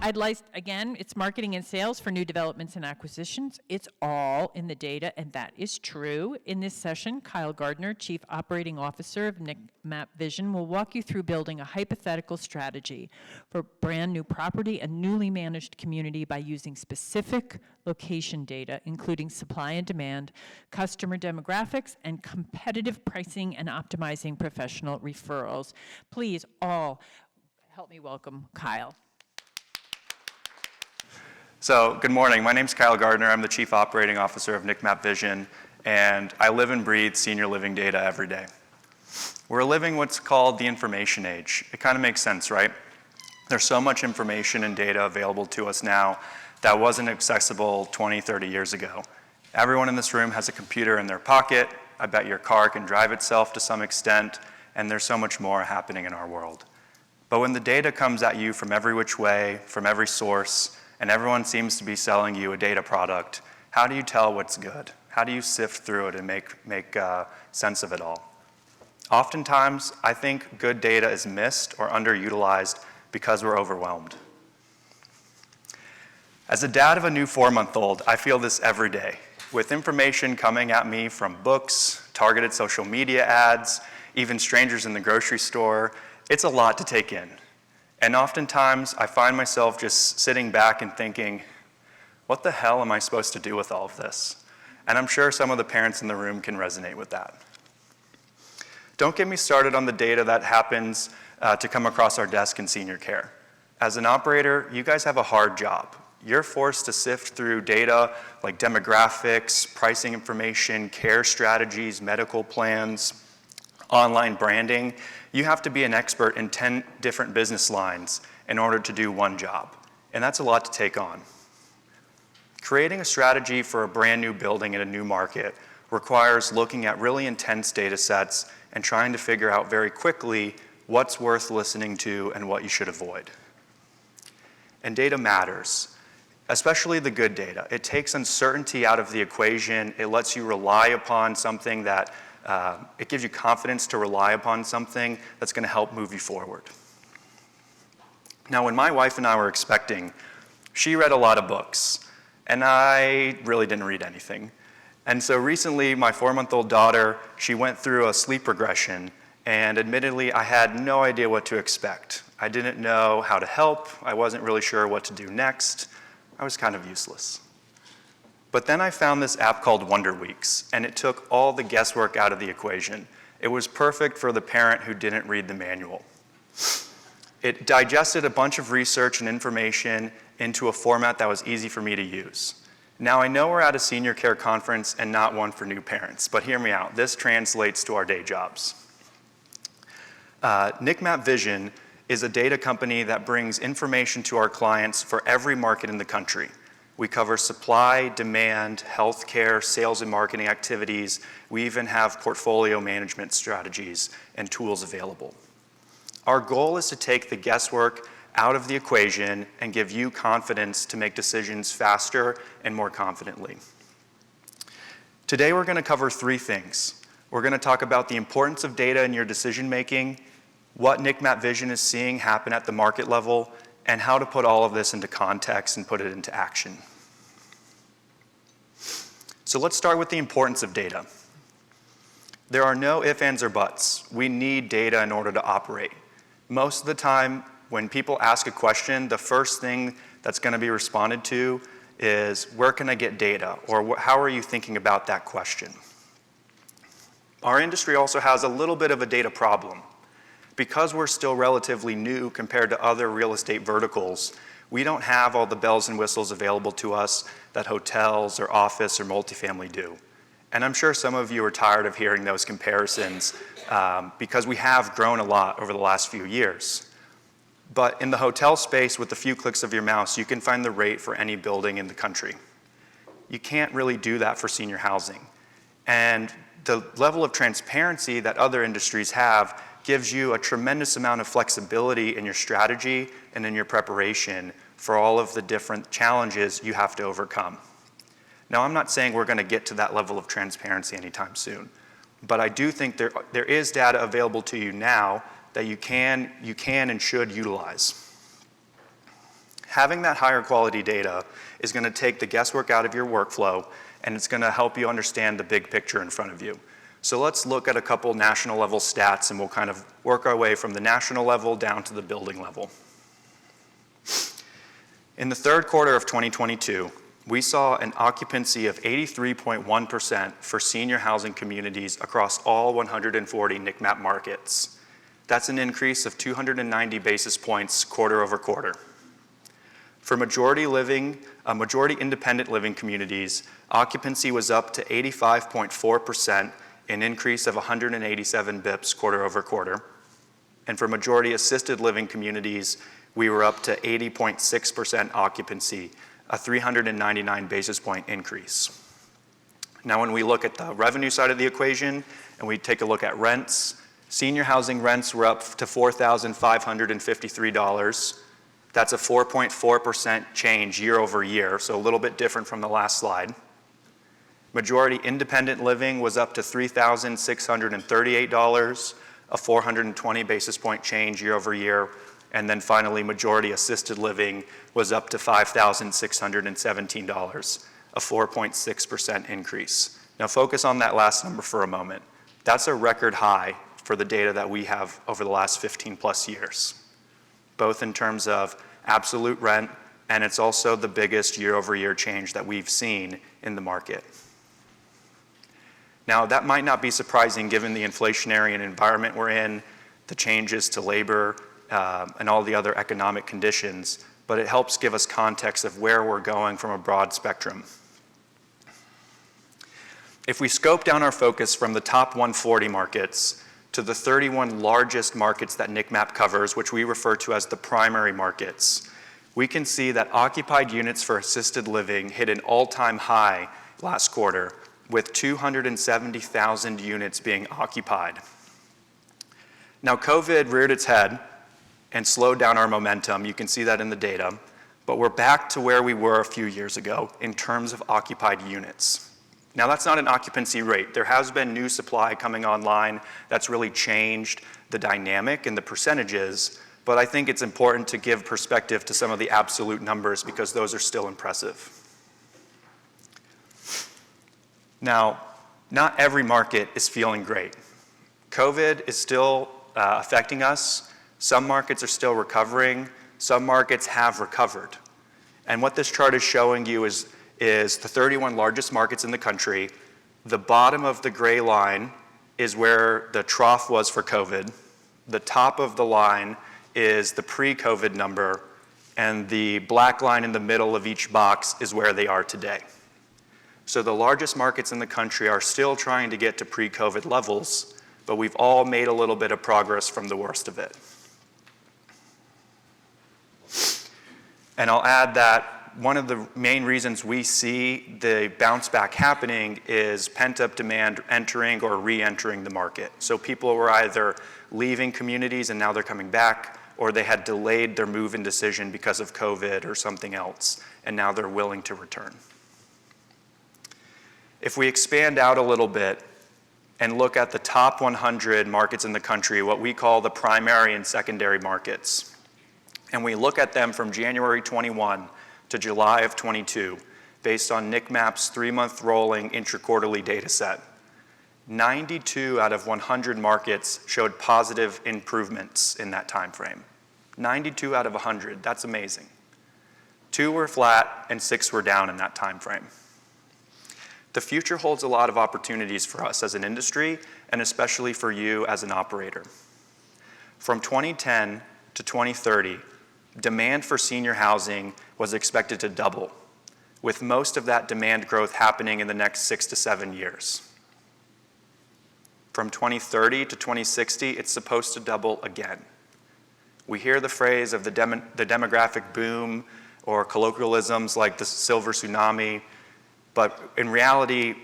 Again, it's marketing and sales for new developments and acquisitions. It's all in the data, and that is true. In this session, Kyle Gardner, Chief Operating Officer of NIC MAP Vision, will walk you through building a hypothetical strategy for brand new property and newly managed community by using specific location data, including supply and demand, customer demographics, and competitive pricing and optimizing professional referrals. Please all help me welcome Kyle. So, good morning. My name's Kyle Gardner. I'm the Chief Operating Officer of NIC MAP Vision, and I live and breathe senior living data every day. We're living what's called the information age. It kind of makes sense, right? There's so much information and data available to us now that wasn't accessible 20, 30 years ago. Everyone in this room has a computer in their pocket. I bet your car can drive itself to some extent, and there's so much more happening in our world. But when the data comes at you from every which way, from every source, and everyone seems to be selling you a data product, how do you tell what's good? How do you sift through it and make sense of it all? Oftentimes, I think good data is missed or underutilized because we're overwhelmed. As a dad of a new 4-month-old, I feel this every day. With information coming at me from books, targeted social media ads, even strangers in the grocery store, it's a lot to take in. And oftentimes, I find myself just sitting back and thinking, what the hell am I supposed to do with all of this? And I'm sure some of the parents in the room can resonate with that. Don't get me started on the data that happens to come across our desk in senior care. As an operator, you guys have a hard job. You're forced to sift through data like demographics, pricing information, care strategies, medical plans, online branding. You have to be an expert in 10 different business lines in order to do one job, and that's a lot to take on. Creating a strategy for a brand new building in a new market requires looking at really intense data sets and trying to figure out very quickly what's worth listening to and what you should avoid. And data matters, especially the good data. It takes uncertainty out of the equation. It lets you rely upon something that it gives you confidence to rely upon something that's going to help move you forward. Now, when my wife and I were expecting, she read a lot of books, and I really didn't read anything. And so recently, my 4-month-old daughter, she went through a sleep regression, and admittedly, I had no idea what to expect. I didn't know how to help. I wasn't really sure what to do next. I was kind of useless. But then I found this app called Wonder Weeks, and it took all the guesswork out of the equation. It was perfect for the parent who didn't read the manual. It digested a bunch of research and information into a format that was easy for me to use. Now, I know we're at a senior care conference and not one for new parents, but hear me out. This translates to our day jobs. NIC MAP Vision is a data company that brings information to our clients for every market in the country. We cover supply, demand, healthcare, sales and marketing activities. We even have portfolio management strategies and tools available. Our goal is to take the guesswork out of the equation and give you confidence to make decisions faster and more confidently. Today we're going to cover 3 things. We're going to talk about the importance of data in your decision making, what NIC MAP Vision is seeing happen at the market level, and how to put all of this into context and put it into action. So let's start with the importance of data. There are no ifs, ands, or buts. We need data in order to operate. Most of the time, when people ask a question, the first thing that's going to be responded to is, where can I get data? Or how are you thinking about that question? Our industry also has a little bit of a data problem. Because we're still relatively new compared to other real estate verticals, we don't have all the bells and whistles available to us that hotels or office or multifamily do. And I'm sure some of you are tired of hearing those comparisons because we have grown a lot over the last few years. But in the hotel space, with a few clicks of your mouse, you can find the rate for any building in the country. You can't really do that for senior housing. And the level of transparency that other industries have gives you a tremendous amount of flexibility in your strategy and in your preparation for all of the different challenges you have to overcome. Now, I'm not saying we're going to get to that level of transparency anytime soon, but I do think there is data available to you now that you can and should utilize. Having that higher quality data is going to take the guesswork out of your workflow, and it's going to help you understand the big picture in front of you. So let's look at a couple national level stats, and we'll kind of work our way from the national level down to the building level. In the third quarter of 2022, we saw an occupancy of 83.1% for senior housing communities across all 140 NIC MAP markets. That's an increase of 290 basis points quarter over quarter. For majority independent living communities, occupancy was up to 85.4%, an increase of 187 bips quarter over quarter. And for majority assisted living communities, we were up to 80.6% occupancy, a 399 basis point increase. Now, when we look at the revenue side of the equation and we take a look at rents, senior housing rents were up to $4,553. That's a 4.4% change year over year, so a little bit different from the last slide. Majority independent living was up to $3,638, a 420 basis point change year over year. And then finally, majority assisted living was up to $5,617, a 4.6% increase. Now focus on that last number for a moment. That's a record high for the data that we have over the last 15 plus years, both in terms of absolute rent, and it's also the biggest year-over-year change that we've seen in the market. Now, that might not be surprising given the inflationary environment we're in, the changes to labor, and all the other economic conditions, but it helps give us context of where we're going from a broad spectrum. If we scope down our focus from the top 140 markets to the 31 largest markets that NIC MAP covers, which we refer to as the primary markets, we can see that occupied units for assisted living hit an all-time high last quarter, with 270,000 units being occupied. Now, COVID reared its head and slowed down our momentum. You can see that in the data, but we're back to where we were a few years ago in terms of occupied units. Now, that's not an occupancy rate. There has been new supply coming online that's really changed the dynamic and the percentages, but I think it's important to give perspective to some of the absolute numbers because those are still impressive. Now, not every market is feeling great. COVID is still affecting us. Some markets are still recovering. Some markets have recovered. And what this chart is showing you is the 31 largest markets in the country. The bottom of the gray line is where the trough was for COVID. The top of the line is the pre-COVID number, and the black line in the middle of each box is where they are today. So the largest markets in the country are still trying to get to pre-COVID levels, but we've all made a little bit of progress from the worst of it. And I'll add that one of the main reasons we see the bounce back happening is pent-up demand entering or re-entering the market. So people were either leaving communities and now they're coming back, or they had delayed their move-in decision because of COVID or something else, and now they're willing to return. If we expand out a little bit and look at the top 100 markets in the country, what we call the primary and secondary markets, and we look at them from January 21 to July of 22, based on NIC MAP's 3-month rolling intra-quarterly data set. 92 out of 100 markets showed positive improvements in that time frame. 92 out of 100, that's amazing. 2 were flat and 6 were down in that time frame. The future holds a lot of opportunities for us as an industry, and especially for you as an operator. From 2010 to 2030, demand for senior housing was expected to double, with most of that demand growth happening in the next 6 to 7 years. From 2030 to 2060, it's supposed to double again. We hear the phrase of the demographic boom or colloquialisms like the silver tsunami, but in reality,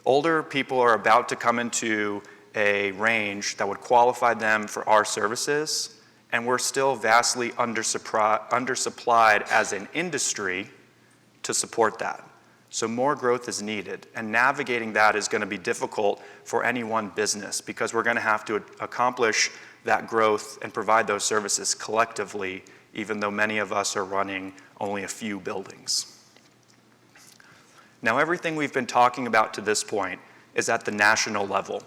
older people are about to come into a range that would qualify them for our services, and we're still vastly undersupplied as an industry to support that. So more growth is needed, and navigating that is going to be difficult for any one business because we're going to have to accomplish that growth and provide those services collectively, even though many of us are running only a few buildings. Now, everything we've been talking about to this point is at the national level,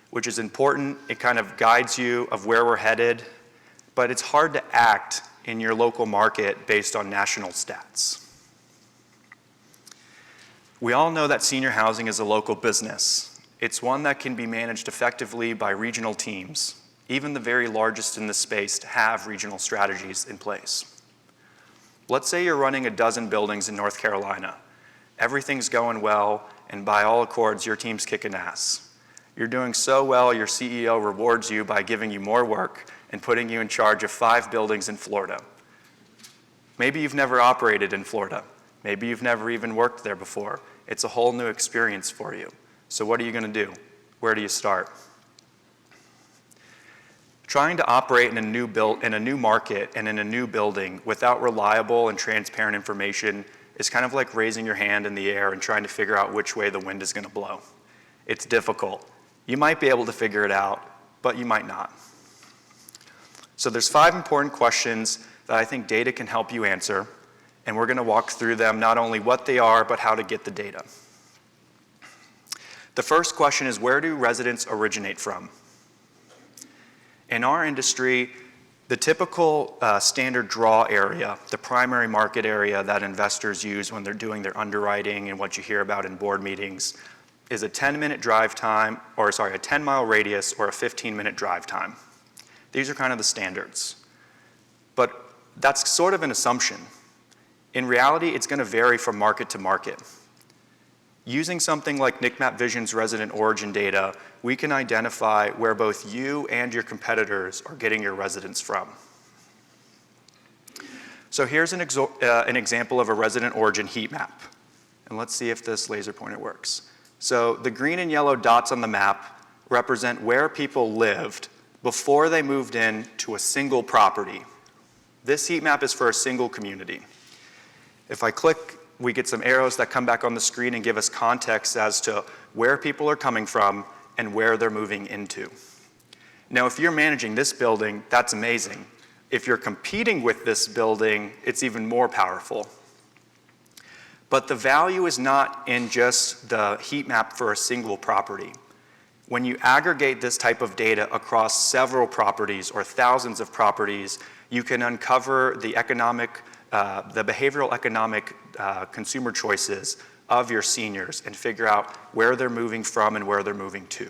which is important. It kind of guides you of where we're headed, but it's hard to act in your local market based on national stats. We all know that senior housing is a local business. It's one that can be managed effectively by regional teams, even the very largest in this space to have regional strategies in place. Let's say you're running a dozen buildings in North Carolina. Everything's going well, and by all accords, your team's kicking ass. You're doing so well, your CEO rewards you by giving you more work and putting you in charge of 5 buildings in Florida. Maybe you've never operated in Florida. Maybe you've never even worked there before. It's a whole new experience for you. So what are you going to do? Where do you start? Trying to operate in a new market and in a new building without reliable and transparent information is kind of like raising your hand in the air and trying to figure out which way the wind is going to blow. It's difficult. You might be able to figure it out, but you might not. So there's 5 important questions that I think data can help you answer, and we're going to walk through them, not only what they are, but how to get the data. The first question is, where do residents originate from? In our industry, the typical standard draw area, the primary market area that investors use when they're doing their underwriting and what you hear about in board meetings, is a 10-minute drive time, or a 10-mile radius or a 15-minute drive time. These are kind of the standards. But that's sort of an assumption. In reality, it's going to vary from market to market. Using something like NIC MAP Vision's resident origin data, we can identify where both you and your competitors are getting your residents from. So here's an example of a resident origin heat map. And let's see if this laser pointer works. So the green and yellow dots on the map represent where people lived before they moved in to a single property. This heat map is for a single community. If I click, we get some arrows that come back on the screen and give us context as to where people are coming from and where they're moving into. Now, if you're managing this building, that's amazing. If you're competing with this building, it's even more powerful. But the value is not in just the heat map for a single property. When you aggregate this type of data across several properties or thousands of properties, you can uncover the behavioral economic consumer choices of your seniors and figure out where they're moving from and where they're moving to.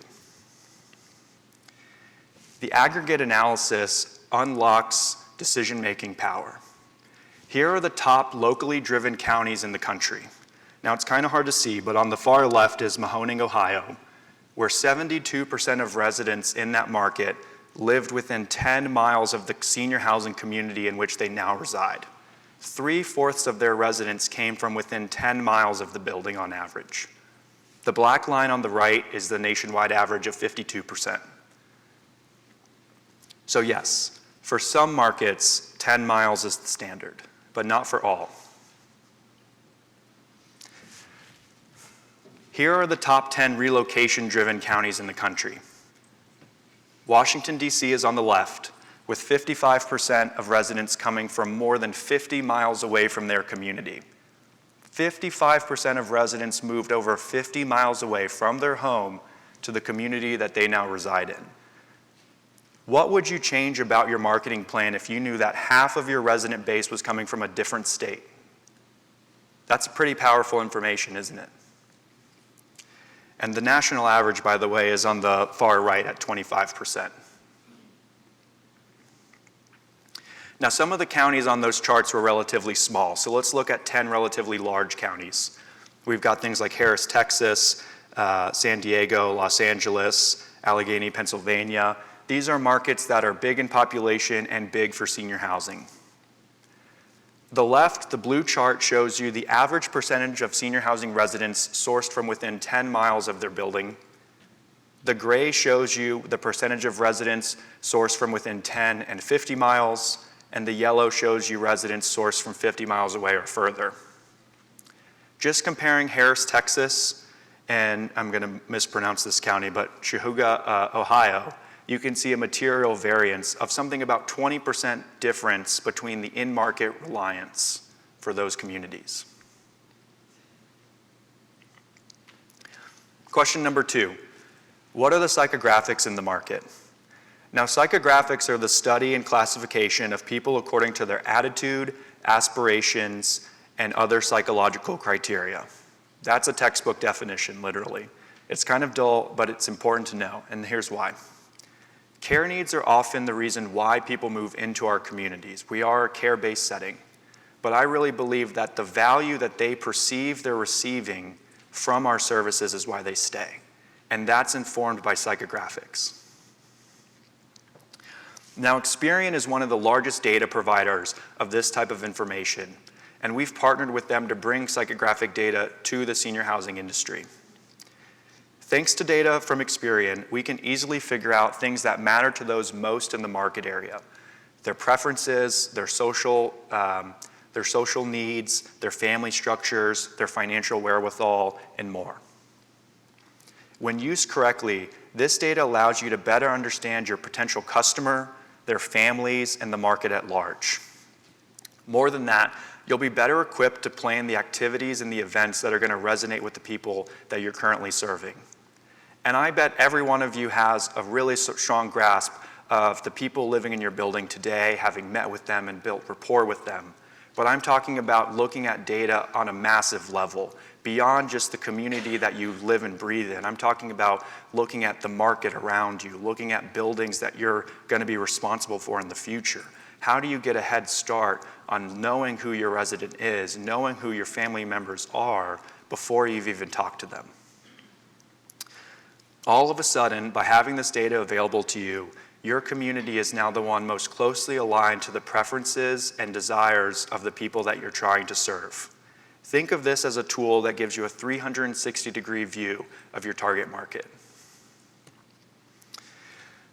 The aggregate analysis unlocks decision-making power. Here are the top locally driven counties in the country. Now, it's kind of hard to see, but on the far left is Mahoning, Ohio, where 72% of residents in that market lived within 10 miles of the senior housing community in which they now reside. 3/4 of their residents came from within 10 miles of the building on average. The black line on the right is the nationwide average of 52%. So yes, for some markets, 10 miles is the standard, but not for all. Here are the top 10 relocation-driven counties in the country. Washington, D.C. is on the left, with 55% of residents coming from more than 50 miles away from their community. 55% of residents moved over 50 miles away from their home to the community that they now reside in. What would you change about your marketing plan if you knew that half of your resident base was coming from a different state? That's pretty powerful information, isn't it? And the national average, by the way, is on the far right at 25%. Now, some of the counties on those charts were relatively small, so let's look at 10 relatively large counties. We've got things like Harris, Texas, San Diego, Los Angeles, Allegheny, Pennsylvania. These are markets that are big in population and big for senior housing. The left, the blue chart, shows you the average percentage of senior housing residents sourced from within 10 miles of their building. The gray shows you the percentage of residents sourced from within 10 and 50 miles, and the yellow shows you residents sourced from 50 miles away or further. Just comparing Harris, Texas, and I'm going to mispronounce this county, but Cuyahoga, Ohio, you can see a material variance of something about 20% difference between the in-market reliance for those communities. Question number 2, what are the psychographics in the market? Now, psychographics are the study and classification of people according to their attitude, aspirations, and other psychological criteria. That's a textbook definition, literally. It's kind of dull, but it's important to know, and here's why. Care needs are often the reason why people move into our communities. We are a care-based setting, but I really believe that the value that they perceive they're receiving from our services is why they stay, and that's informed by psychographics. Now, Experian is one of the largest data providers of this type of information, and we've partnered with them to bring psychographic data to the senior housing industry. Thanks to data from Experian, we can easily figure out things that matter to those most in the market area. Their preferences, their social needs, their family structures, their financial wherewithal, and more. When used correctly, this data allows you to better understand your potential customer, their families, and the market at large. More than that, you'll be better equipped to plan the activities and the events that are going to resonate with the people that you're currently serving. And I bet every one of you has a really strong grasp of the people living in your building today, having met with them and built rapport with them. But I'm talking about looking at data on a massive level, beyond just the community that you live and breathe in. I'm talking about looking at the market around you, looking at buildings that you're going to be responsible for in the future. How do you get a head start on knowing who your resident is, knowing who your family members are before you've even talked to them? All of a sudden, by having this data available to you, your community is now the one most closely aligned to the preferences and desires of the people that you're trying to serve. Think of this as a tool that gives you a 360-degree view of your target market.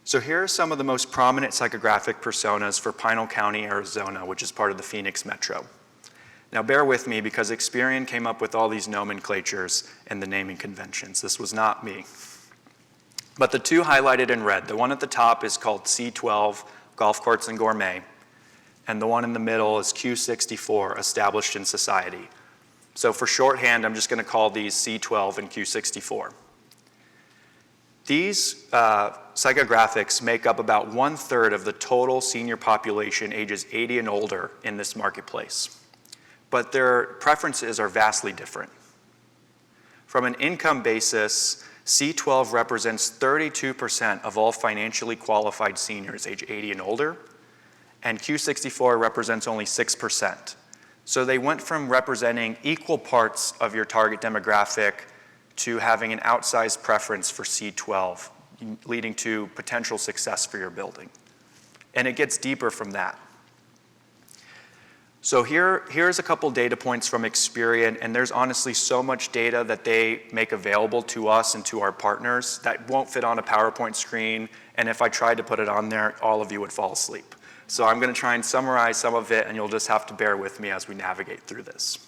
So here are some of the most prominent psychographic personas for Pinal County, Arizona, which is part of the Phoenix Metro. Now bear with me because Experian came up with all these nomenclatures and the naming conventions. This was not me. But the two highlighted in red, the one at the top is called C12, Golf Courts and Gourmet, and the one in the middle is Q64, Established in Society. So for shorthand, I'm just going to call these C12 and Q64. These psychographics make up about 1/3 of the total senior population ages 80 and older in this marketplace. But their preferences are vastly different. From an income basis, C12 represents 32% of all financially qualified seniors age 80 and older, and Q64 represents only 6%. So they went from representing equal parts of your target demographic to having an outsized preference for C12, leading to potential success for your building. And it gets deeper from that. So here's a couple data points from Experian, and there's honestly so much data that they make available to us and to our partners that won't fit on a PowerPoint screen, and if I tried to put it on there, all of you would fall asleep. So I'm going to try and summarize some of it, and you'll just have to bear with me as we navigate through this.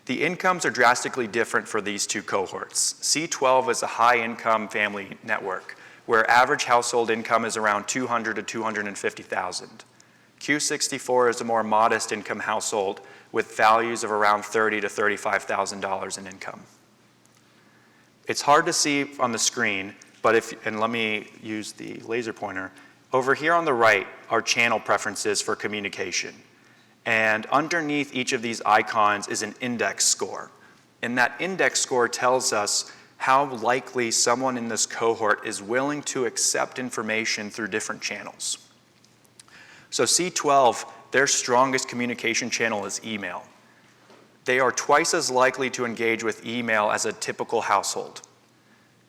The incomes are drastically different for these two cohorts. C12 is a high-income family network, where average household income is around $200,000 to $250,000. Q64 is a more modest income household with values of around $30,000 to $35,000 in income. It's hard to see on the screen, but and let me use the laser pointer. Over here on the right are channel preferences for communication. And underneath each of these icons is an index score. And that index score tells us how likely someone in this cohort is willing to accept information through different channels. So C12, their strongest communication channel is email. They are twice as likely to engage with email as a typical household.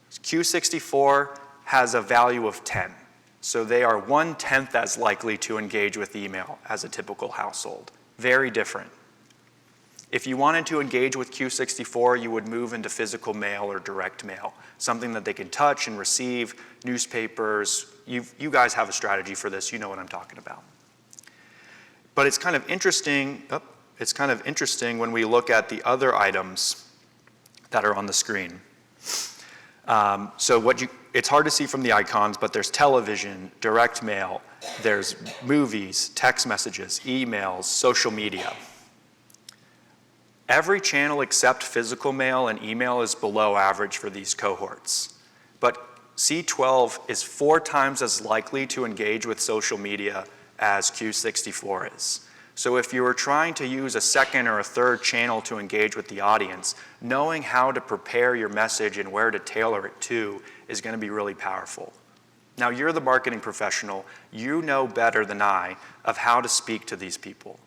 Q64 has a value of 10. So they are 1/10 as likely to engage with email as a typical household. Very different. If you wanted to engage with Q64, you would move into physical mail or direct mail, something that they can touch and receive, newspapers. You guys have a strategy for this. You know what I'm talking about. But it's kind of interesting when we look at the other items that are on the screen. It's hard to see from the icons, but there's television, direct mail, there's movies, text messages, emails, social media. Every channel except physical mail and email is below average for these cohorts. But C12 is 4 times as likely to engage with social media as Q64 is. So if you were trying to use a second or a third channel to engage with the audience, knowing how to prepare your message and where to tailor it to is going to be really powerful. Now, you're the marketing professional. You know better than I of how to speak to these people.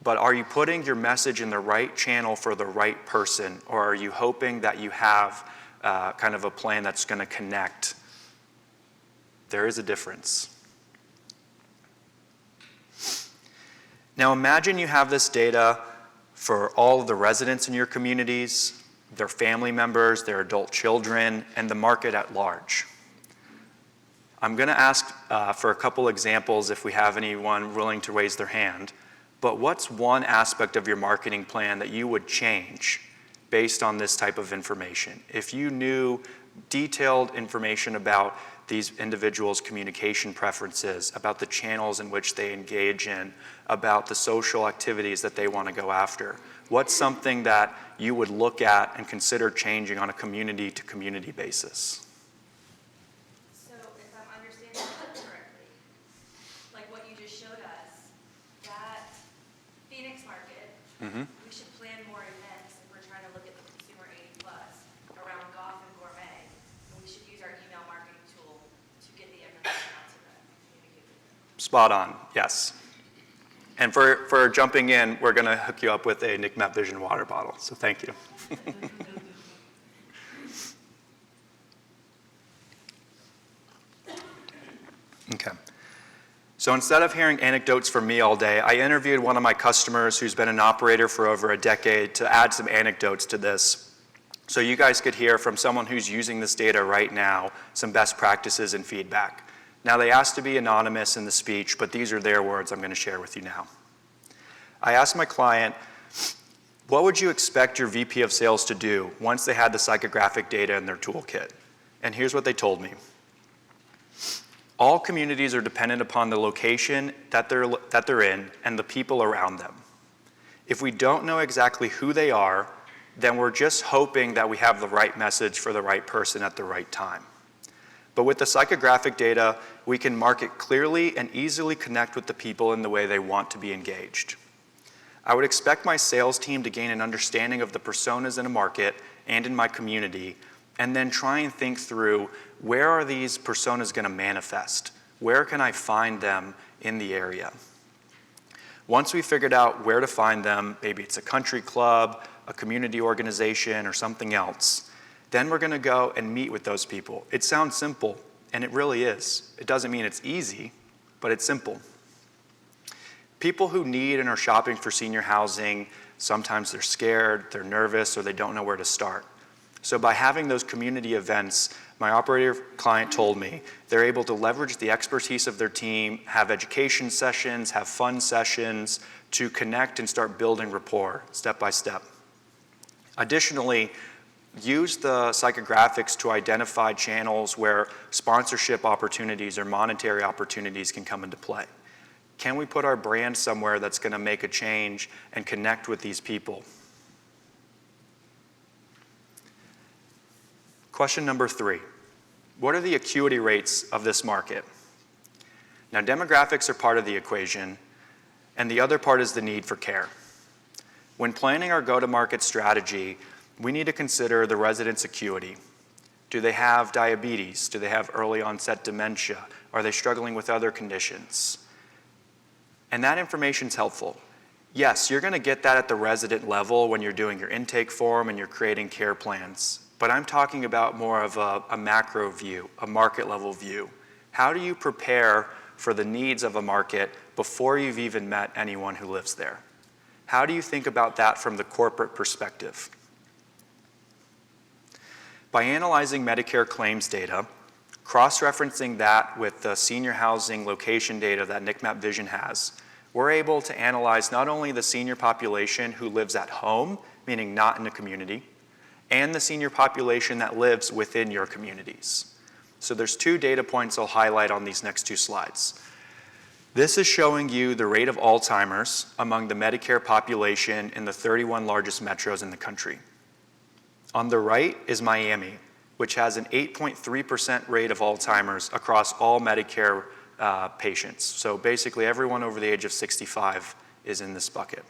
But are you putting your message in the right channel for the right person, or are you hoping that you have kind of a plan that's going to connect? There is a difference. Now imagine you have this data for all of the residents in your communities, their family members, their adult children, and the market at large. I'm going to ask for a couple examples if we have anyone willing to raise their hand, but what's one aspect of your marketing plan that you would change based on this type of information? If you knew detailed information about these individuals' communication preferences, about the channels in which they engage in, about the social activities that they want to go after, what's something that you would look at and consider changing on a community-to-community basis? So if I'm understanding that correctly, like what you just showed us, that Phoenix market, we should plan more events if we're trying to look at the consumer 80 plus around golf and gourmet. And we should use our email marketing tool to get the information out to them, communicate with them. Spot on, yes. And for jumping in, we're going to hook you up with a NIC MAP Vision water bottle, so thank you. Okay. So instead of hearing anecdotes from me all day, I interviewed one of my customers who's been an operator for over a decade to add some anecdotes to this. So you guys could hear from someone who's using this data right now some best practices and feedback. Now, they asked to be anonymous in the speech, but these are their words I'm going to share with you now. I asked my client, what would you expect your VP of sales to do once they had the psychographic data in their toolkit? And here's what they told me. All communities are dependent upon the location that they're in and the people around them. If we don't know exactly who they are, then we're just hoping that we have the right message for the right person at the right time. But with the psychographic data, we can market clearly and easily connect with the people in the way they want to be engaged. I would expect my sales team to gain an understanding of the personas in a market and in my community, and then try and think through, where are these personas going to manifest? Where can I find them in the area? Once we figured out where to find them, maybe it's a country club, a community organization, or something else, then we're going to go and meet with those people. It sounds simple, and it really is. It doesn't mean it's easy, but it's simple. People who need and are shopping for senior housing, sometimes they're scared, they're nervous, or they don't know where to start. So by having those community events, my operator client told me they're able to leverage the expertise of their team, have education sessions, have fun sessions to connect and start building rapport step by step. Additionally, use the psychographics to identify channels where sponsorship opportunities or monetary opportunities can come into play. Can we put our brand somewhere that's going to make a change and connect with these people? Question number 3. What are the acuity rates of this market? Now, demographics are part of the equation, and the other part is the need for care. When planning our go-to-market strategy, we need to consider the residents' acuity. Do they have diabetes? Do they have early onset dementia? Are they struggling with other conditions? And that information is helpful. Yes, you're going to get that at the resident level when you're doing your intake form and you're creating care plans. But I'm talking about more of a macro view, a market level view. How do you prepare for the needs of a market before you've even met anyone who lives there? How do you think about that from the corporate perspective? By analyzing Medicare claims data, cross-referencing that with the senior housing location data that NIC MAP Vision has, we're able to analyze not only the senior population who lives at home, meaning not in a community, and the senior population that lives within your communities. So there's 2 data points I'll highlight on these next 2 slides. This is showing you the rate of Alzheimer's among the Medicare population in the 31 largest metros in the country. On the right is Miami, which has an 8.3% rate of Alzheimer's across all Medicare patients. So basically everyone over the age of 65 is in this bucket.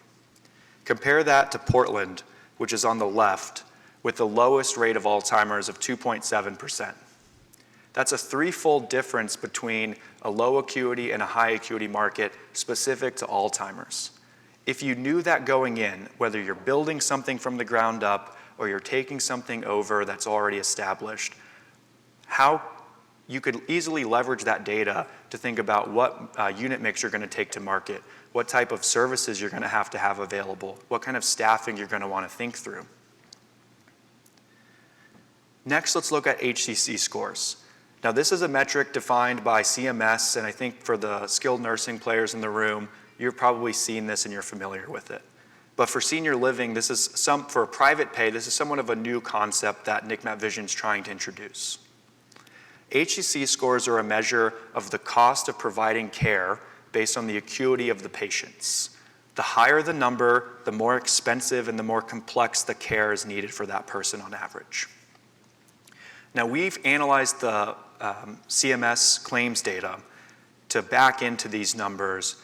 Compare that to Portland, which is on the left, with the lowest rate of Alzheimer's of 2.7%. That's a 3-fold difference between a low acuity and a high acuity market specific to Alzheimer's. If you knew that going in, whether you're building something from the ground up or you're taking something over that's already established, how you could easily leverage that data to think about what unit mix you're going to take to market, what type of services you're going to have available, what kind of staffing you're going to want to think through. Next, let's look at HCC scores. Now, this is a metric defined by CMS, and I think for the skilled nursing players in the room, you've probably seen this and you're familiar with it. But for senior living, for private pay, this is somewhat of a new concept that NIC MAP Vision is trying to introduce. HCC scores are a measure of the cost of providing care based on the acuity of the patients. The higher the number, the more expensive and the more complex the care is needed for that person on average. Now, we've analyzed the CMS claims data to back into these numbers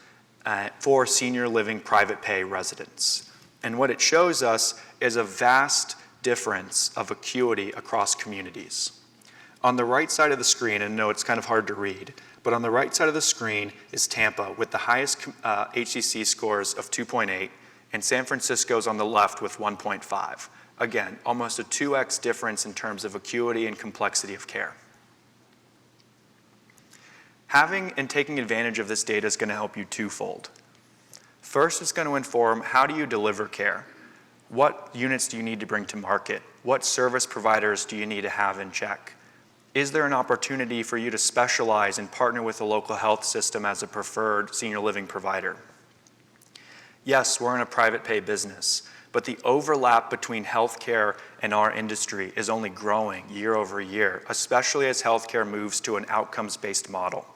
for senior living private pay residents. And what it shows us is a vast difference of acuity across communities. On the right side of the screen, and no, it's kind of hard to read, but on the right side of the screen is Tampa with the highest HCC scores of 2.8, and San Francisco's on the left with 1.5. Again, almost a 2x difference in terms of acuity and complexity of care. Having and taking advantage of this data is going to help you twofold. First, it's going to inform how do you deliver care? What units do you need to bring to market? What service providers do you need to have in check? Is there an opportunity for you to specialize and partner with a local health system as a preferred senior living provider? Yes, we're in a private pay business, but the overlap between healthcare and our industry is only growing year over year, especially as healthcare moves to an outcomes-based model.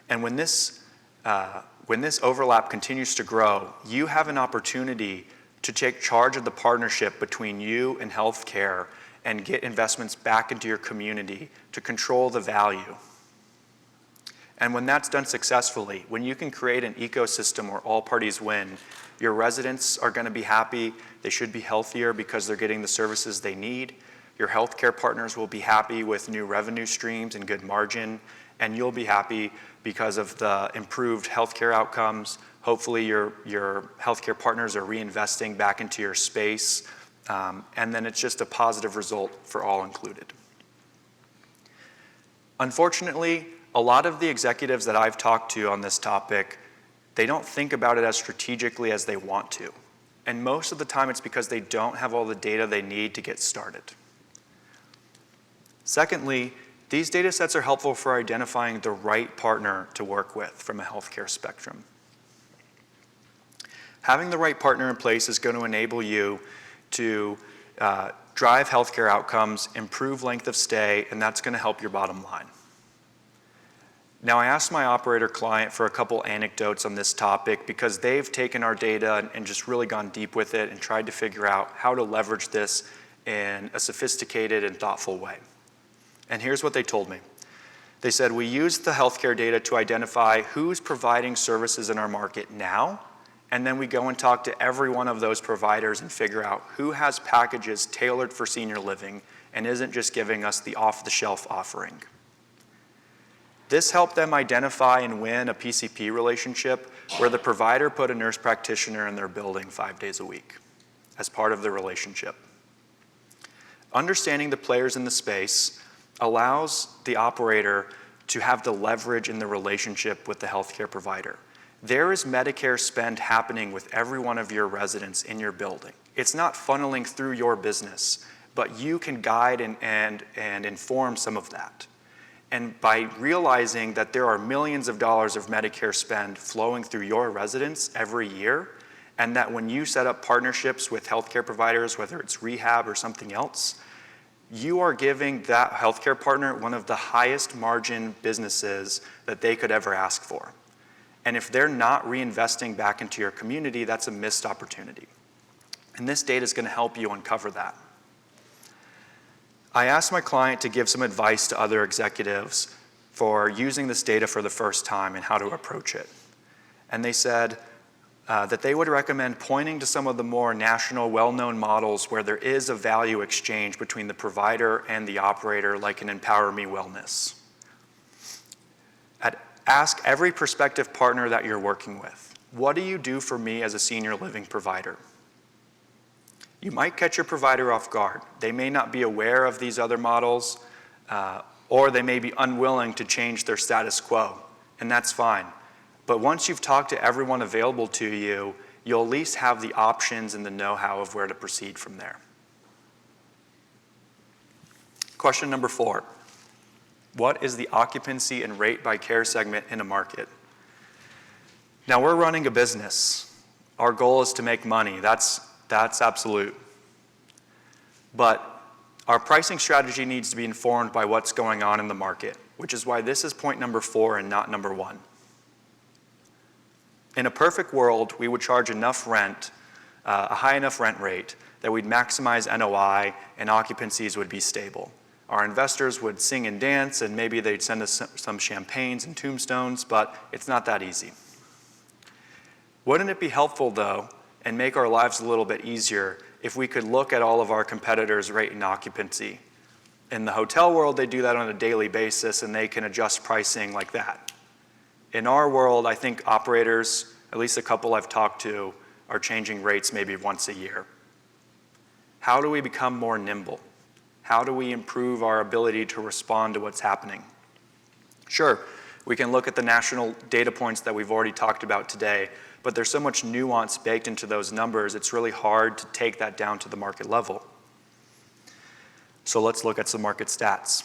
And when this overlap continues to grow, you have an opportunity to take charge of the partnership between you and healthcare and get investments back into your community to control the value. And when that's done successfully, when you can create an ecosystem where all parties win, your residents are going to be happy, they should be healthier because they're getting the services they need. Your healthcare partners will be happy with new revenue streams and good margin, and you'll be happy because of the improved healthcare outcomes. Hopefully your healthcare partners are reinvesting back into your space, and then it's just a positive result for all included. Unfortunately, a lot of the executives that I've talked to on this topic, they don't think about it as strategically as they want to. And most of the time it's because they don't have all the data they need to get started. Secondly, these data sets are helpful for identifying the right partner to work with from a healthcare spectrum. Having the right partner in place is going to enable you to drive healthcare outcomes, improve length of stay, and that's going to help your bottom line. Now, I asked my operator client for a couple anecdotes on this topic because they've taken our data and just really gone deep with it and tried to figure out how to leverage this in a sophisticated and thoughtful way. And here's what they told me. They said, we use the healthcare data to identify who's providing services in our market now, and then we go and talk to every one of those providers and figure out who has packages tailored for senior living and isn't just giving us the off-the-shelf offering. This helped them identify and win a PCP relationship where the provider put a nurse practitioner in their building 5 days a week as part of the relationship. Understanding the players in the space allows the operator to have the leverage in the relationship with the healthcare provider. There is Medicare spend happening with every one of your residents in your building. It's not funneling through your business, but you can guide and inform some of that. And by realizing that there are millions of dollars of Medicare spend flowing through your residents every year, and that when you set up partnerships with healthcare providers, whether it's rehab or something else, you are giving that healthcare partner one of the highest margin businesses that they could ever ask for. And if they're not reinvesting back into your community, that's a missed opportunity. And this data is going to help you uncover that. I asked my client to give some advice to other executives for using this data for the first time and how to approach it. And they said that they would recommend pointing to some of the more national, well-known models where there is a value exchange between the provider and the operator, like an Empower Me Wellness. Ask every prospective partner that you're working with, what do you do for me as a senior living provider? You might catch your provider off guard. They may not be aware of these other models, or they may be unwilling to change their status quo, and that's fine. But once you've talked to everyone available to you, you'll at least have the options and the know-how of where to proceed from there. Question number 4. What is the occupancy and rate by care segment in a market? Now, we're running a business. Our goal is to make money. That's absolute. But our pricing strategy needs to be informed by what's going on in the market, which is why this is point number 4 and not number 1. In a perfect world, we would charge enough rent, a high enough rent rate, that we'd maximize NOI and occupancies would be stable. Our investors would sing and dance, and maybe they'd send us some champagnes and tombstones, but it's not that easy. Wouldn't it be helpful, though, and make our lives a little bit easier if we could look at all of our competitors' rate and occupancy? In the hotel world, they do that on a daily basis, and they can adjust pricing like that. In our world, I think operators, at least a couple I've talked to, are changing rates maybe once a year. How do we become more nimble? How do we improve our ability to respond to what's happening? Sure, we can look at the national data points that we've already talked about today, but there's so much nuance baked into those numbers, it's really hard to take that down to the market level. So let's look at some market stats.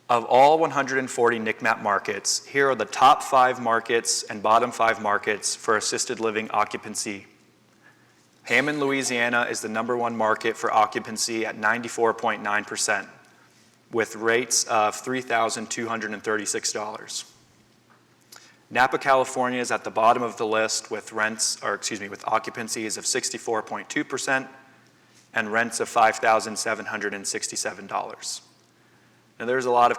Of all 140 NIC MAP markets, here are the top 5 markets and bottom 5 markets for assisted living occupancy. Hammond, Louisiana is the #1 market for occupancy at 94.9%, with rates of $3,236. Napa, California is at the bottom of the list with with occupancies of 64.2% and rents of $5,767. Now there's a lot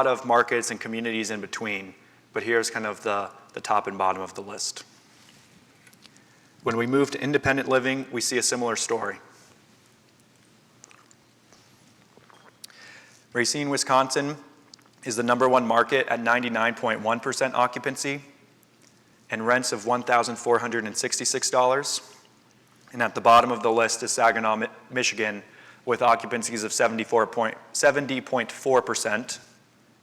of markets and communities in between, but here's kind of the top and bottom of the list. When we move to independent living, we see a similar story. Racine, Wisconsin is the #1 market at 99.1% occupancy and rents of $1,466. And at the bottom of the list is Saginaw, Michigan, with occupancies of 70.4%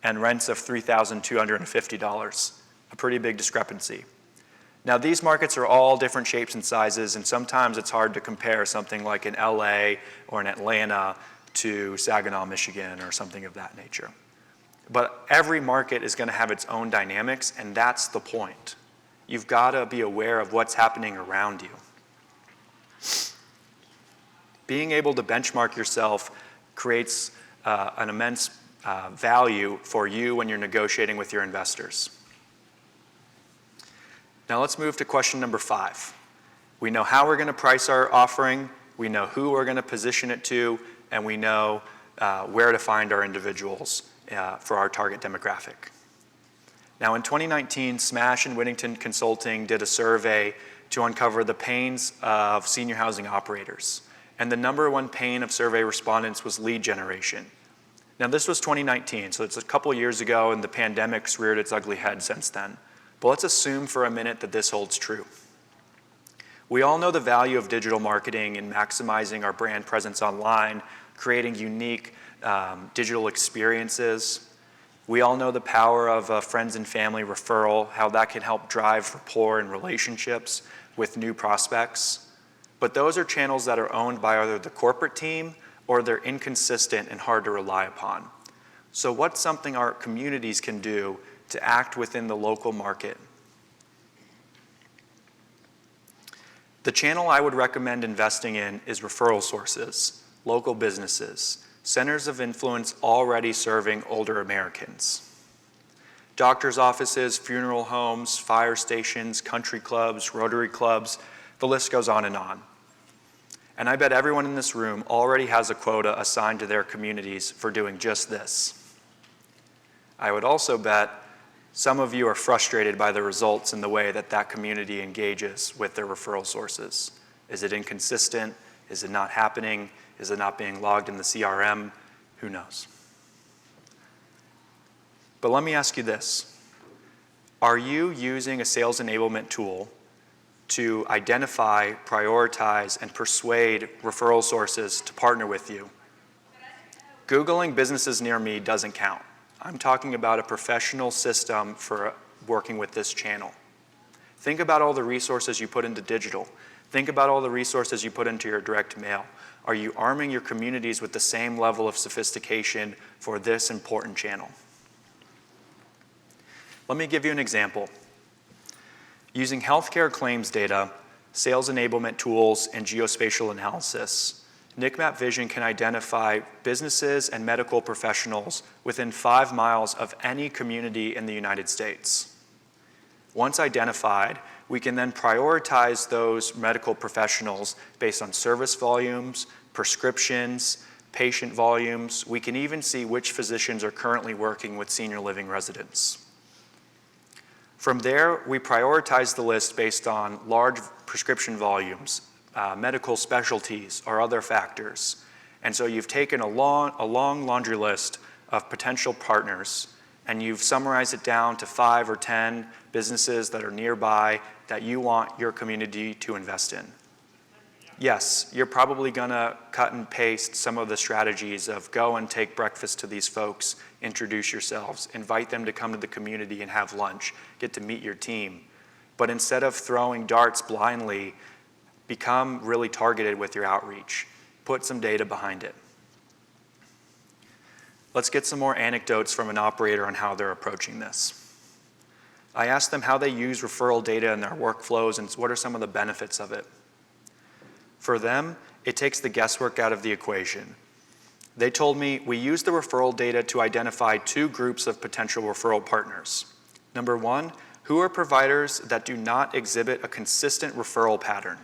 and rents of $3,250, a pretty big discrepancy. Now, these markets are all different shapes and sizes, and sometimes it's hard to compare something like an LA or an Atlanta to Saginaw, Michigan, or something of that nature. But every market is going to have its own dynamics, and that's the point. You've got to be aware of what's happening around you. Being able to benchmark yourself creates an immense value for you when you're negotiating with your investors. Now let's move to question number 5. We know how we're going to price our offering, we know who we're going to position it to, and we know where to find our individuals for our target demographic. Now in 2019, Smash and Whittington Consulting did a survey to uncover the pains of senior housing operators. And the #1 pain of survey respondents was lead generation. Now this was 2019, so it's a couple years ago, and the pandemic's reared its ugly head since then. But let's assume for a minute that this holds true. We all know the value of digital marketing and maximizing our brand presence online, creating unique digital experiences. We all know the power of a friends and family referral, how that can help drive rapport and relationships with new prospects. But those are channels that are owned by either the corporate team or they're inconsistent and hard to rely upon. So what's something our communities can do to act within the local market? The channel I would recommend investing in is referral sources, local businesses, centers of influence already serving older Americans. Doctors' offices, funeral homes, fire stations, country clubs, Rotary clubs, the list goes on and on. And I bet everyone in this room already has a quota assigned to their communities for doing just this. I would also bet some of you are frustrated by the results in the way that that community engages with their referral sources. Is it inconsistent? Is it not happening? Is it not being logged in the CRM? Who knows? But let me ask you this. Are you using a sales enablement tool to identify, prioritize, and persuade referral sources to partner with you? Googling businesses near me doesn't count. I'm talking about a professional system for working with this channel. Think about all the resources you put into digital. Think about all the resources you put into your direct mail. Are you arming your communities with the same level of sophistication for this important channel? Let me give you an example. Using healthcare claims data, sales enablement tools, and geospatial analysis, NIC MAP Vision can identify businesses and medical professionals within 5 miles of any community in the United States. Once identified, we can then prioritize those medical professionals based on service volumes, prescriptions, patient volumes. We can even see which physicians are currently working with senior living residents. From there, we prioritize the list based on large prescription volumes, medical specialties, or other factors. And so you've taken a long laundry list of potential partners, and you've summarized it down to 5 or 10 businesses that are nearby that you want your community to invest in. Yes, you're probably gonna cut and paste some of the strategies of go and take breakfast to these folks, introduce yourselves, invite them to come to the community and have lunch, get to meet your team. But instead of throwing darts blindly, become really targeted with your outreach. Put some data behind it. Let's get some more anecdotes from an operator on how they're approaching this. I asked them how they use referral data in their workflows and what are some of the benefits of it. For them, it takes the guesswork out of the equation. They told me, we use the referral data to identify 2 groups of potential referral partners. Number 1, who are providers that do not exhibit a consistent referral pattern?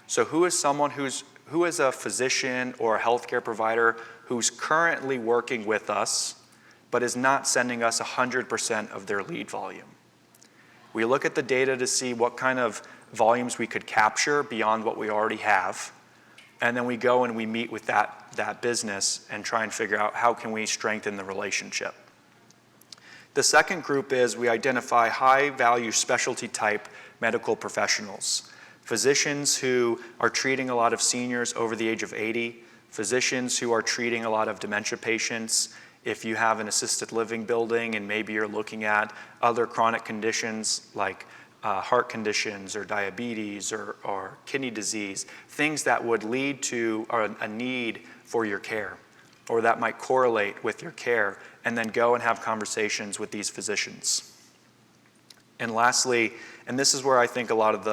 So who is someone who is a physician or a healthcare provider who's currently working with us, but is not sending us 100% of their lead volume? We look at the data to see what kind of volumes we could capture beyond what we already have, and then we go and we meet with that business and try and figure out how can we strengthen the relationship. The second group is we identify high-value specialty type medical professionals. Physicians who are treating a lot of seniors over the age of 80, physicians who are treating a lot of dementia patients. If you have an assisted living building and maybe you're looking at other chronic conditions like heart conditions or diabetes or kidney disease, things that would lead to a need for your care or that might correlate with your care, and then go and have conversations with these physicians. And lastly, and this is where I think a lot of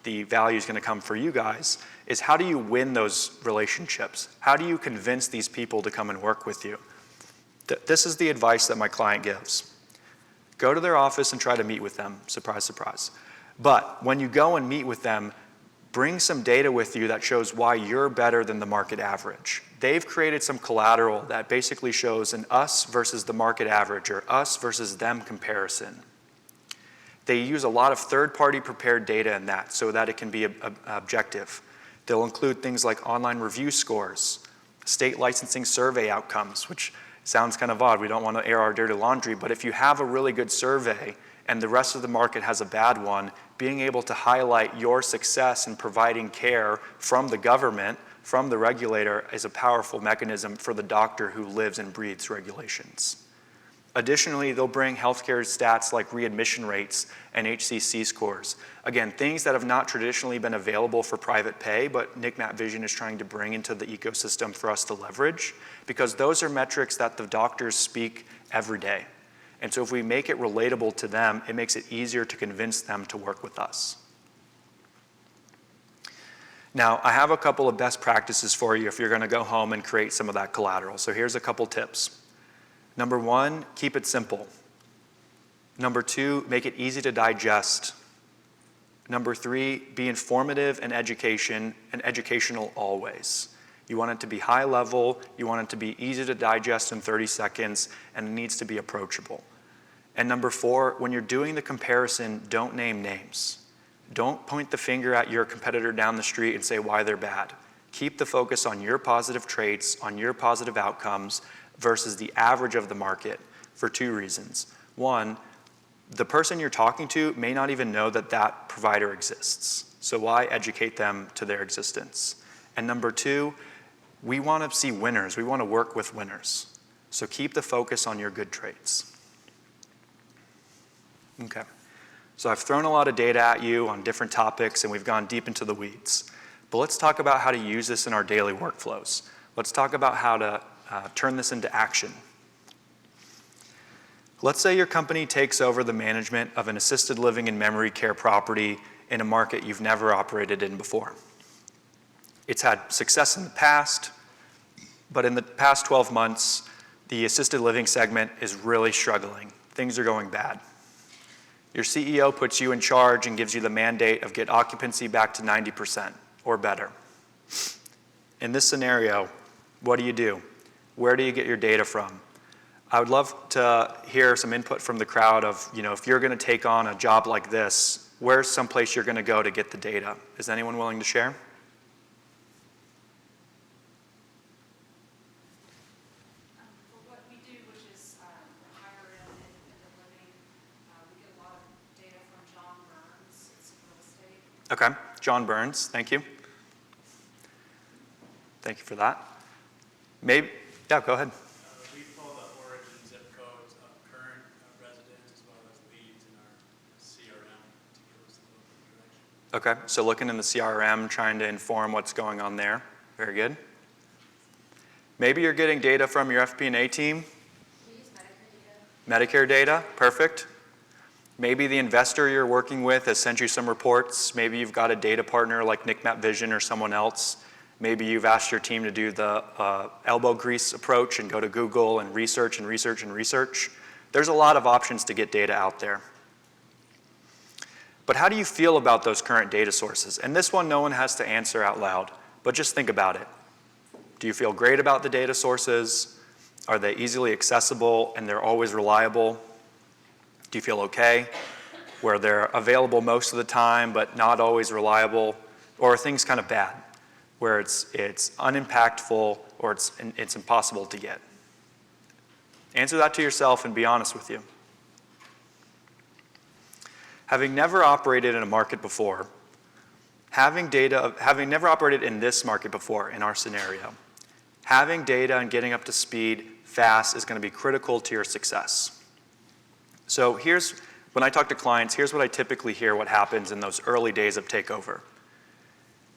the value is going to come for you guys, is how do you win those relationships? How do you convince these people to come and work with you? This is the advice that my client gives. Go to their office and try to meet with them. Surprise, surprise. But when you go and meet with them, bring some data with you that shows why you're better than the market average. They've created some collateral that basically shows an us versus the market average or us versus them comparison. They use a lot of third-party prepared data in that so that it can be objective. They'll include things like online review scores, state licensing survey outcomes, which sounds kind of odd. We don't want to air our dirty laundry, but if you have a really good survey and the rest of the market has a bad one, being able to highlight your success in providing care from the government, from the regulator, is a powerful mechanism for the doctor who lives and breathes regulations. Additionally, they'll bring healthcare stats like readmission rates and HCC scores. Again, things that have not traditionally been available for private pay, but NIC MAP Vision is trying to bring into the ecosystem for us to leverage, because those are metrics that the doctors speak every day. And so if we make it relatable to them, it makes it easier to convince them to work with us. Now, I have a couple of best practices for you if you're going to go home and create some of that collateral. So here's a couple tips. Number 1, keep it simple. Number 2, make it easy to digest. Number 3, be informative and educational always. You want it to be high level, you want it to be easy to digest in 30 seconds, and it needs to be approachable. And number 4, when you're doing the comparison, don't name names. Don't point the finger at your competitor down the street and say why they're bad. Keep the focus on your positive traits, on your positive outcomes, versus the average of the market for 2 reasons. 1, the person you're talking to may not even know that that provider exists. So why educate them to their existence? And number 2, we want to see winners. We want to work with winners. So keep the focus on your good traits. Okay. So I've thrown a lot of data at you on different topics, and we've gone deep into the weeds. But let's talk about how to use this in our daily workflows. Let's talk about how to turn this into action. Let's say your company takes over the management of an assisted living and memory care property in a market you've never operated in before. It's had success in the past, but in the past 12 months, the assisted living segment is really struggling. Things are going bad. Your CEO puts you in charge and gives you the mandate of get occupancy back to 90% or better. In this scenario, what do? Where do you get your data from? I would love to hear some input from the crowd of, if you're going to take on a job like this, where's someplace you're going to go to get the data? Is anyone willing to share? For what we do, which is higher end independent living, we get a lot of data from John Burns. It's real estate. Okay, John Burns, thank you. Thank you for that. Yeah, go ahead. We pull the origin zip codes of current residents as well as leads in our CRM to give us a little bit of direction. Okay, so looking in the CRM, trying to inform what's going on there. Very good. Maybe you're getting data from your FP&A team. We use Medicare data. Medicare data, perfect. Maybe the investor you're working with has sent you some reports. Maybe you've got a data partner like NIC MAP Vision or someone else. Maybe you've asked your team to do the elbow grease approach and go to Google and research and research and research. There's a lot of options to get data out there. But how do you feel about those current data sources? And this one, no one has to answer out loud, but just think about it. Do you feel great about the data sources? Are they easily accessible and they're always reliable? Do you feel okay? Where they're available most of the time, but not always reliable? Or are things kind of bad? Where it's unimpactful or it's impossible to get? Answer that to yourself and be honest with you. Having never operated in a market before, having never operated in this market before in our scenario, having data and getting up to speed fast is going to be critical to your success. So when I talk to clients, here's what I typically hear what happens in those early days of takeover.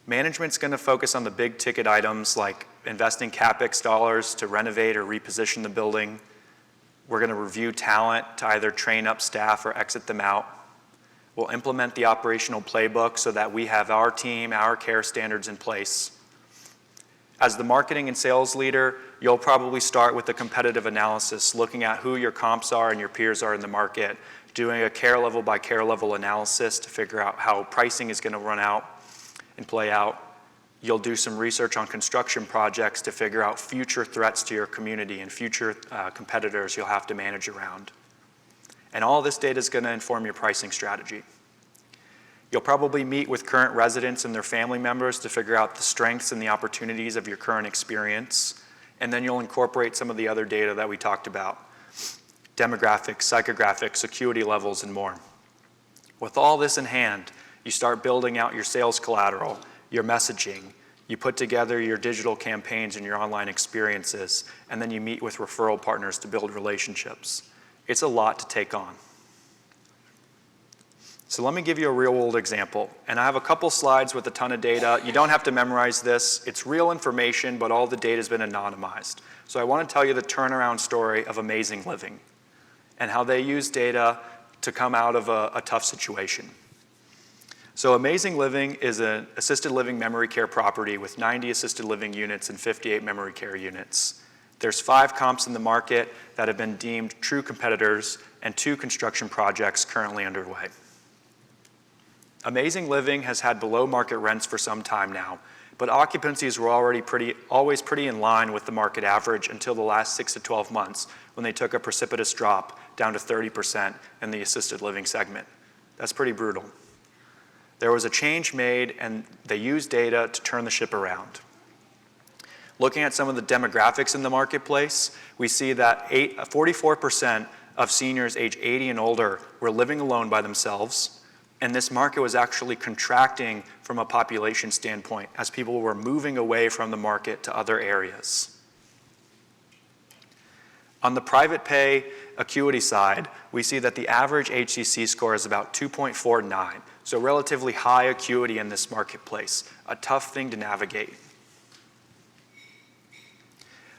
Management's going to focus on the big ticket items like investing CapEx dollars to renovate or reposition the building. We're going to review talent to either train up staff or exit them out. We'll implement the operational playbook so that we have our team, our care standards in place. As the marketing and sales leader, you'll probably start with a competitive analysis, looking at who your comps are and your peers are in the market, doing a care level by care level analysis to figure out how pricing is going to run out and play out. You'll do some research on construction projects to figure out future threats to your community and future competitors you'll have to manage around. And all this data is going to inform your pricing strategy. You'll probably meet with current residents and their family members to figure out the strengths and the opportunities of your current experience. And then you'll incorporate some of the other data that we talked about: demographics, psychographics, acuity levels, and more. With all this in hand, you start building out your sales collateral, your messaging. You put together your digital campaigns and your online experiences, and then you meet with referral partners to build relationships. It's a lot to take on. So let me give you a real-world example. And I have a couple slides with a ton of data. You don't have to memorize this. It's real information, but all the data has been anonymized. So I want to tell you the turnaround story of Amazing Living and how they use data to come out of a tough situation. So Amazing Living is an assisted living memory care property with 90 assisted living units and 58 memory care units. There's 5 comps in the market that have been deemed true competitors and 2 construction projects currently underway. Amazing Living has had below market rents for some time now, but occupancies were always pretty in line with the market average until the last 6 to 12 months when they took a precipitous drop down to 30% in the assisted living segment. That's pretty brutal. There was a change made and they used data to turn the ship around. Looking at some of the demographics in the marketplace, we see that 44% of seniors age 80 and older were living alone by themselves, and this market was actually contracting from a population standpoint as people were moving away from the market to other areas. On the private pay acuity side, we see that the average HCC score is about 2.49, so relatively high acuity in this marketplace, a tough thing to navigate.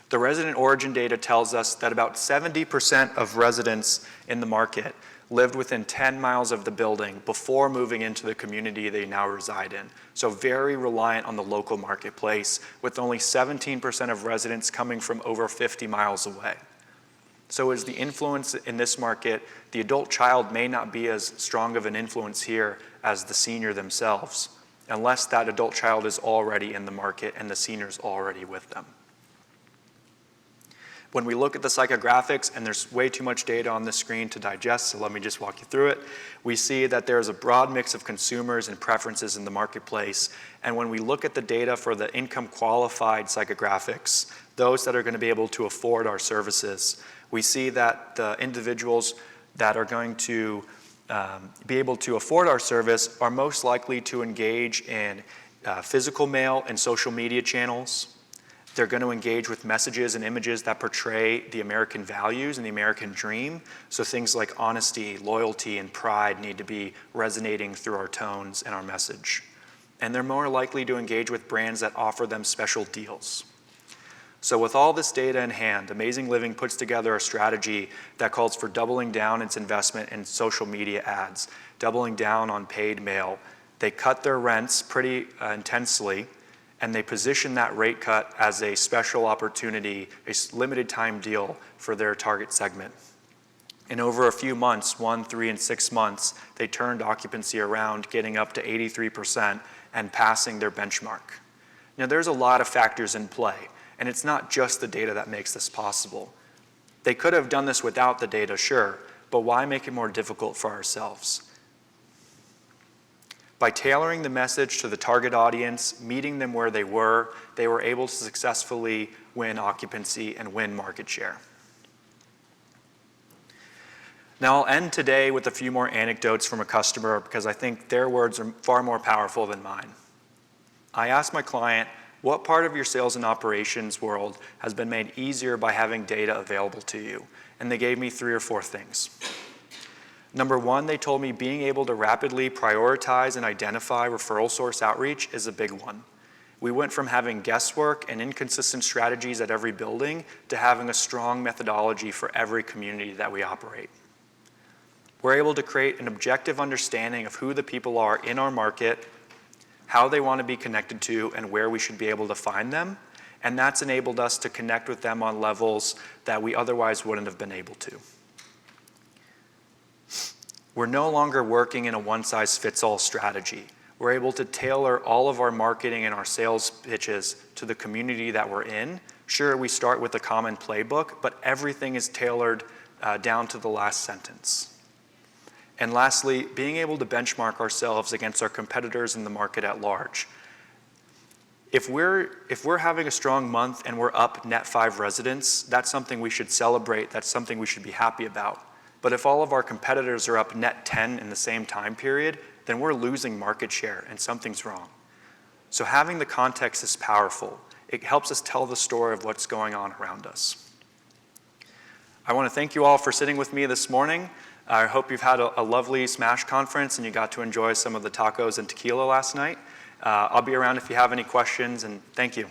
The resident origin data tells us that about 70% of residents in the market lived within 10 miles of the building before moving into the community they now reside in. So very reliant on the local marketplace, with only 17% of residents coming from over 50 miles away. So as the influence in this market, the adult child may not be as strong of an influence here as the senior themselves, unless that adult child is already in the market and the senior's already with them. When we look at the psychographics, and there's way too much data on the screen to digest, so let me just walk you through it, we see that there's a broad mix of consumers and preferences in the marketplace. And when we look at the data for the income qualified psychographics, those that are going to be able to afford our services, we see that the individuals that are going to be able to afford our service are most likely to engage in physical mail and social media channels. They're going to engage with messages and images that portray the American values and the American dream. So things like honesty, loyalty, and pride need to be resonating through our tones and our message. And they're more likely to engage with brands that offer them special deals. So with all this data in hand, Amazing Living puts together a strategy that calls for doubling down its investment in social media ads, doubling down on paid mail. They cut their rents pretty intensely, and they position that rate cut as a special opportunity, a limited time deal for their target segment. In over a few months, 1, 3, and 6 months, they turned occupancy around, getting up to 83% and passing their benchmark. Now, there's a lot of factors in play, and it's not just the data that makes this possible. They could have done this without the data, sure, but why make it more difficult for ourselves? By tailoring the message to the target audience, meeting them where they were able to successfully win occupancy and win market share. Now I'll end today with a few more anecdotes from a customer because I think their words are far more powerful than mine. I asked my client, what part of your sales and operations world has been made easier by having data available to you? And they gave me 3 or 4 things. Number 1, they told me being able to rapidly prioritize and identify referral source outreach is a big one. We went from having guesswork and inconsistent strategies at every building to having a strong methodology for every community that we operate. We're able to create an objective understanding of who the people are in our market, how they want to be connected to, and where we should be able to find them. And that's enabled us to connect with them on levels that we otherwise wouldn't have been able to. We're no longer working in a one-size-fits-all strategy. We're able to tailor all of our marketing and our sales pitches to the community that we're in. Sure, we start with a common playbook, but everything is tailored down to the last sentence. And lastly, being able to benchmark ourselves against our competitors in the market at large. If we're having a strong month and we're up net 5 residents, that's something we should celebrate, that's something we should be happy about. But if all of our competitors are up net 10 in the same time period, then we're losing market share and something's wrong. So having the context is powerful. It helps us tell the story of what's going on around us. I want to thank you all for sitting with me this morning. I hope you've had a lovely Smash conference and you got to enjoy some of the tacos and tequila last night. I'll be around if you have any questions, and thank you.